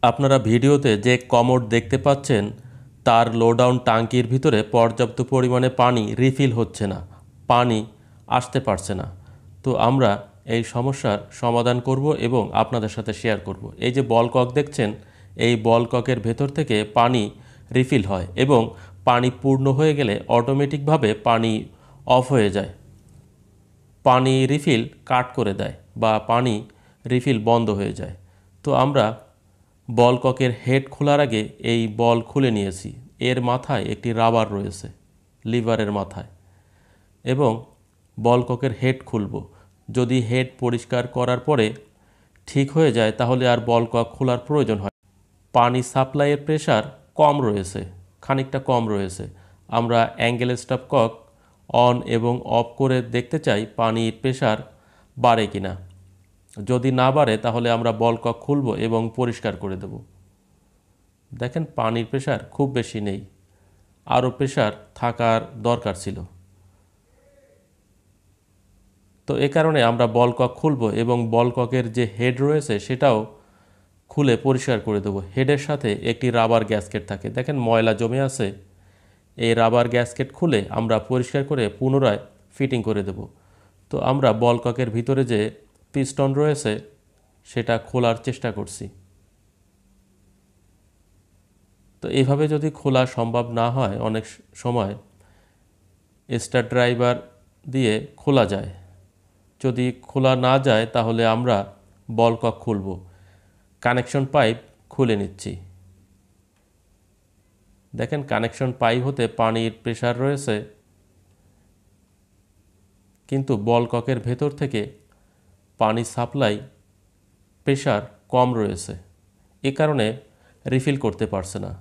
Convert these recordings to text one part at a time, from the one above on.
আপনারা ভিডিওতে যে কমোড দেখতে পাচ্ছেন তার লোডাউন ট্যাঙ্কির ভিতরে পর্যাপ্ত পরিমাণে পানি রিফিল হচ্ছে না, পানি আসতে পারছে না। তো আমরা এই সমস্যার সমাধান করব এবং আপনাদের সাথে শেয়ার করব। এই যে বল কক দেখছেন, এই বল ককের ভেতর থেকে পানি রিফিল হয় এবং পানি পূর্ণ হয়ে গেলে অটোমেটিকভাবে পানি অফ হয়ে যায়, পানি রিফিল কাট করে দেয় বা পানি রিফিল বন্ধ হয়ে যায়। তো আমরা বল ককের হেড খোলার আগে এই বল খুলে নিয়েছি। এর মাথায় একটি রাবার রয়েছে, লিভারের মাথায়, এবং বল ককের হেড খুলব। যদি হেড পরিষ্কার করার পরে ঠিক হয়ে যায় তাহলে আর বল কক খোলার প্রয়োজন হয়। পানি সাপ্লাইয়ের প্রেশার কম রয়েছে, খানিকটা কম রয়েছে। আমরা অ্যাঙ্গেল স্টপ কক অন এবং অফ করে দেখতে চাই পানির প্রেশার বাড়ে কিনা। যদি না বাড়ে তাহলে আমরা বল কক খুলব এবং পরিষ্কার করে দেব। দেখেন পানির প্রেশার খুব বেশি নেই, আরও প্রেশার থাকার দরকার ছিল। তো এ কারণে আমরা বল কক খুলব এবং বল ককের যে হেড রয়েছে সেটাও খুলে পরিষ্কার করে দেব। হেডের সাথে একটি রাবার গ্যাসকেট থাকে, দেখেন ময়লা জমে আছে। এই রাবার গ্যাসকেট খুলে আমরা পরিষ্কার করে পুনরায় ফিটিং করে দেব। তো আমরা বল ককের ভিতরে যে পিস্টন রয়েছে সেটা খোলার চেষ্টা করছি। তো এইভাবে যদি খোলা সম্ভব না হয় অনেক সময় স্টার ড্রাইভার দিয়ে খোলা যায়। যদি খোলা না যায় তাহলে আমরা বল কক খুলব। কানেকশন পাইপ খুলে নিচ্ছি। দেখেন কানেকশন পাইপ হতে পানির প্রেশার রয়েছে, কিন্তু বল ককের ভেতর থেকে পানি সাপ্লাই প্রেশার কম রয়েছে, এ কারণে রিফিল করতে পারছে না।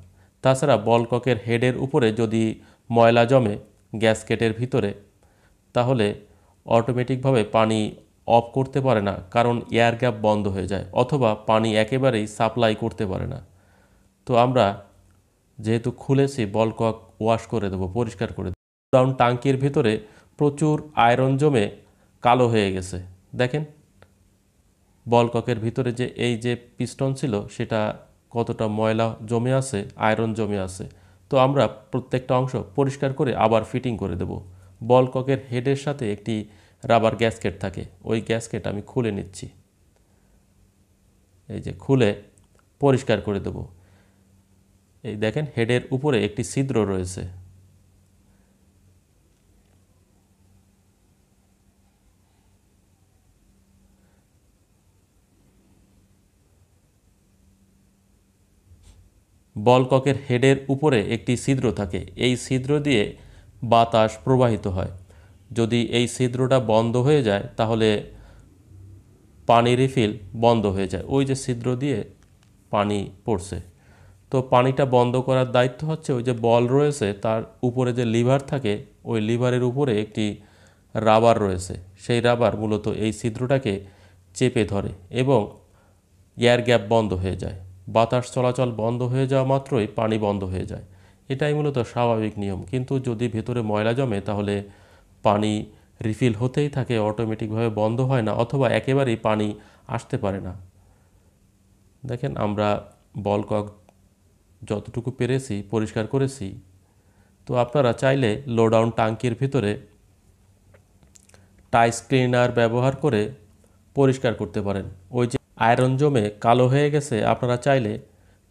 তাছাড়া বল ককের হেডের উপরে যদি ময়লা জমে গ্যাসকেটের ভিতরে তাহলে অটোমেটিকভাবে পানি অফ করতে পারে না, কারণ এয়ার গ্যাপ বন্ধ হয়ে যায়, অথবা পানি একেবারেই সাপ্লাই করতে পারে না। তো আমরা যেহেতু খুলেছি বল কক ওয়াশ করে দেবো, পরিষ্কার করে দেবো। ডাউন ট্যাঙ্কির ভিতরে প্রচুর আয়রন জমে কালো হয়ে গেছে। দেখেন বল ককের ভিতরে যে এই যে পিস্টন ছিল সেটা কতটা ময়লা জমে আছে, আয়রন জমে আছে। তো আমরা প্রত্যেকটা অংশ পরিষ্কার করে আবার ফিটিং করে দেব। বল ককের হেডের সাথে একটি রাবার গ্যাসকেট থাকে, ওই গ্যাসকেট আমি খুলে নিচ্ছি। এই যে খুলে পরিষ্কার করে দেব। এই দেখেন হেডের উপরে একটি ছিদ্র রয়েছে। বল ককের হেডের উপরে একটি ছিদ্র থাকে, এই ছিদ্র দিয়ে বাতাস প্রবাহিত হয়। যদি এই ছিদ্রটা বন্ধ হয়ে যায় তাহলে পানি রিফিল বন্ধ হয়ে যায়। ওই যে ছিদ্র দিয়ে পানি পড়ছে, তো পানিটা বন্ধ করার দায়িত্ব হচ্ছে ওই যে বল রয়েছে তার উপরে যে লিভার থাকে, ওই লিভারের উপরে একটি রাবার রয়েছে। সেই রাবার মূলত এই ছিদ্রটাকে চেপে ধরে এবং এয়ার গ্যাপ বন্ধ হয়ে যায়। বাতাস চলাচল বন্ধ হয়ে যাওয়া মাত্রই পানি বন্ধ হয়ে যায়। এটাই মূলত স্বাভাবিক নিয়ম। কিন্তু যদি ভেতরে ময়লা জমে তাহলে পানি রিফিল হতেই থাকে, অটোমেটিকভাবে বন্ধ হয় না, অথবা একেবারেই পানি আসতে পারে না। দেখেন আমরা বল কক যতটুকু পেরেছি পরিষ্কার করেছি। তো আপনারা চাইলে লোডাউন ট্যাঙ্কির ভিতরে টাইস ক্লিনার ব্যবহার করে পরিষ্কার করতে পারেন। ওই যে আয়রন জমে কালো হয়ে গেছে, আপনারা চাইলে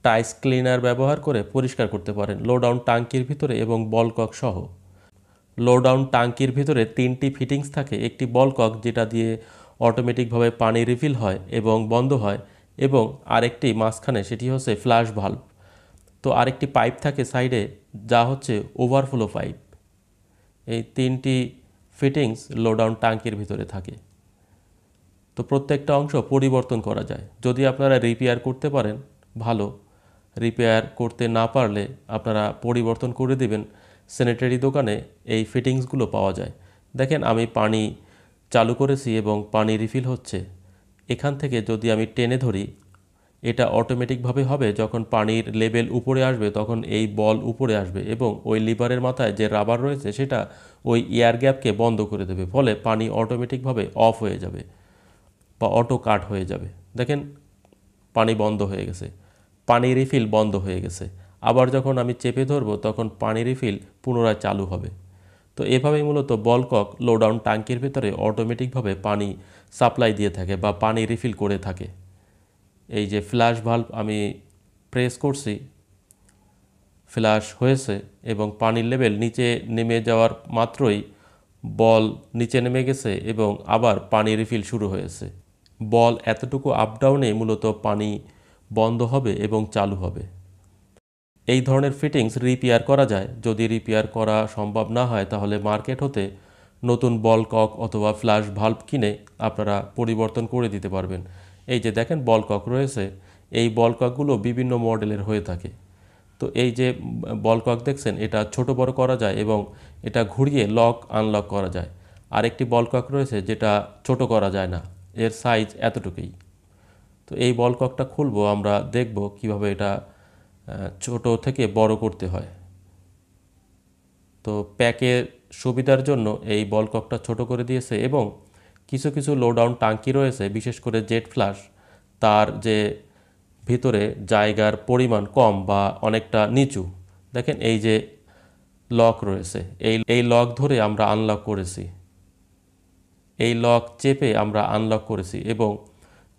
টাইস ক্লিনার ব্যবহার করে পরিষ্কার করতে পারেন লোডাউন ট্যাঙ্কির ভিতরে এবং বল কক সহ। লোডাউন ট্যাঙ্কির ভিতরে 3টি ফিটিংস থাকে, একটি বল কক যেটা দিয়ে অটোমেটিকভাবে পানি রিফিল হয় এবং বন্ধ হয়, এবং আরেকটি মাঝখানে সেটি হচ্ছে ফ্ল্যাশ ভালভ। তো আরেকটি পাইপ থাকে সাইডে যা হচ্ছে ওভারফ্লো পাইপ। এই 3টি ফিটিংস লোডাউন ট্যাঙ্কির ভিতরে থাকে। তো প্রত্যেকটা অংশ পরিবর্তন করা যায় যদি আপনারা রিপেয়ার করতে পারেন, ভালো। রিপেয়ার করতে না পারলে আপনারা পরিবর্তন করে দেবেন। স্যানিটারি দোকানে এই ফিটিংসগুলো পাওয়া যায়। দেখেন আমি পানি চালু করেছি এবং পানি রিফিল হচ্ছে। এখান থেকে যদি আমি টেনে ধরি, এটা অটোমেটিকভাবে হবে। যখন পানির লেভেল উপরে আসবে তখন এই বল উপরে আসবে এবং ওই লিভারের মাথায় যে রাবার রয়েছে সেটা ওই এয়ার গ্যাপকে বন্ধ করে দেবে, ফলে পানি অটোমেটিকভাবে অফ হয়ে যাবে বা অটো কাট হয়ে যাবে। দেখেন পানি বন্ধ হয়ে গেছে। পানি রিফিল বন্ধ হয়ে গেছে। আবার যখন আমি চেপে ধরবো তখন পানি রিফিল পুনরায় চালু হবে। তো এভাবেই মূলত বল কক লো ডাউন ট্যাঙ্কির ভিতরে অটোমেটিকভাবে পানি সাপ্লাই দিয়ে থাকে বা পানি রিফিল করে থাকে। এই যে ফ্ল্যাশ ভালভ আমি প্রেস করছি, ফ্ল্যাশ হয়েছে এবং পানির লেভেল নিচে নেমে যাওয়ার মাত্রই বল নিচে নেমে গেছে এবং আবার পানি রিফিল শুরু হয়েছে। বল এতটুকু আপ ডাউনে মূলত পানি বন্ধ হবে এবং চালু হবে। এই ধরনের ফিটিংস রিপেয়ার করা যায়। যদি রিপেয়ার করা সম্ভব না হয় তাহলে মার্কেট হতে নতুন বল কক অথবা ফ্ল্যাশ ভালভ কিনে আপনারা পরিবর্তন করে দিতে পারবেন। এই যে দেখেন বল কক রয়েছে, এই বল ককগুলো বিভিন্ন মডেলের হয়ে থাকে। তো এই যে বল কক দেখছেন, এটা ছোট বড় করা যায় এবং এটা ঘুরিয়ে লক আনলক করা যায়। আরেকটি বল কক রয়েছে যেটা ছোট করা যায় না, এর সাইজ এতটুকুই। তো এই বল ককটা খুলবো, আমরা দেখব কিভাবে এটা ছোট থেকে বড় করতে হয়। তো প্যাকের সুবিধার জন্য এই বল ককটা ছোট করে দিয়েছে এবং কিছু কিছু লো ডাউন টাঙ্কি রয়েছে, বিশেষ করে জেট ফ্লাশ, তার যে ভিতরে জায়গার পরিমাণ কম বা অনেকটা নিচু। দেখেন এই যে লক রয়েছে, এই লক ধরে আমরা আনলক করেছি, এই লক চেপে আমরা আনলক করেছি এবং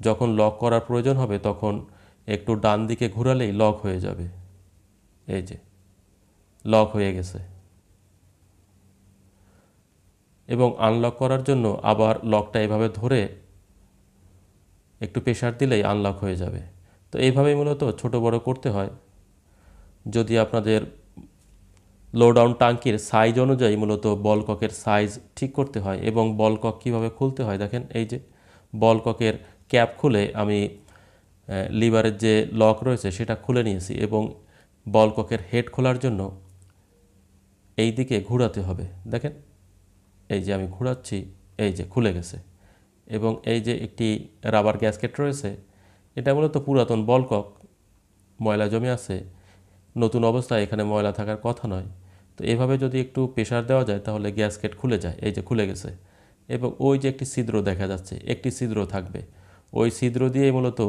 যখন লক করার প্রয়োজন হবে তখন একটু ডান দিকে ঘোরালেই লক হয়ে যাবে। এই যে লক হয়ে গেছে এবং আনলক করার জন্য আবার লকটা এভাবে ধরে একটু প্রেসার দিলেই আনলক হয়ে যাবে। তো এইভাবেই মূলত ছোট বড় করতে হয়। যদি আপনাদের লো ডাউন টাঙ্কির সাইজ অনুযায়ী মূলত বল ককের সাইজ ঠিক করতে হয় এবং বল কক কীভাবে খুলতে হয় দেখেন, এই যে বল ককের ক্যাপ খুলে আমি লিভারের যে লক রয়েছে সেটা খুলে নিয়েছি এবং বল ককের হেড খোলার জন্য এই দিকে ঘোরাতে হবে। দেখেন এই যে আমি ঘোরাচ্ছি, এই যে খুলে গেছে এবং এই যে একটি রাবার গ্যাসকেট রয়েছে, এটা মূলত পুরাতন বল কক, ময়লা জমে আছে, নতুন অবস্থায় এখানে ময়লা থাকার কথা নয়। তো এভাবে যদি একটু প্রেসার দেওয়া যায় তাহলে গ্যাসকেট খুলে যায়। এই যে খুলে গেছে এবং ওই যে একটি ছিদ্র দেখা যাচ্ছে, একটি ছিদ্র থাকবে, ওই ছিদ্র দিয়ে মূলত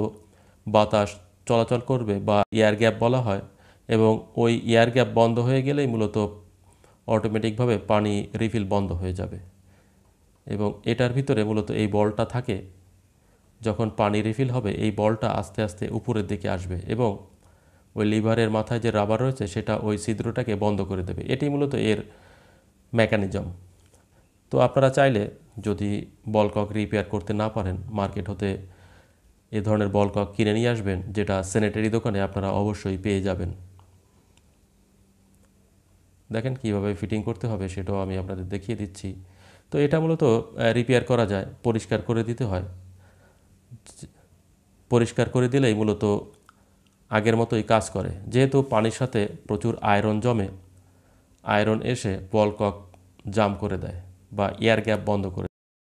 বাতাস চলাচল করবে বা এয়ার গ্যাপ বলা হয় এবং ওই এয়ার গ্যাপ বন্ধ হয়ে গেলেই মূলত অটোমেটিকভাবে পানি রিফিল বন্ধ হয়ে যাবে এবং এটার ভিতরে মূলত এই বলটা থাকে। যখন পানি রিফিল হবে এই বলটা আস্তে আস্তে উপরের দিকে আসবে এবং ওই লিভারের মাথায় যে রাবার রয়েছে সেটা ওই ছিদ্রটাকে বন্ধ করে দেবে। এটি মূলত এর মেকানিজম। তো আপনারা চাইলে যদি বল কক রিপেয়ার করতে না পারেন মার্কেট হতে এ ধরনের বল কক কিনে নিয়ে আসবেন, যেটা স্যানিটারি দোকানে আপনারা অবশ্যই পেয়ে যাবেন। দেখেন কিভাবে ফিটিং করতে হবে সেটাও আমি আপনাদের দেখিয়ে দিচ্ছি। তো এটা মূলত রিপেয়ার করা যায়, পরিষ্কার করে দিতে হয়। পরিষ্কার করে দিলেই মূলত আগের মতোই কাজ করে। যেহেতু পানির সাথে প্রচুর আয়রন জমে, আয়রন এসে বল কক জাম করে দেয় বা এয়ার গ্যাপ বন্ধ করে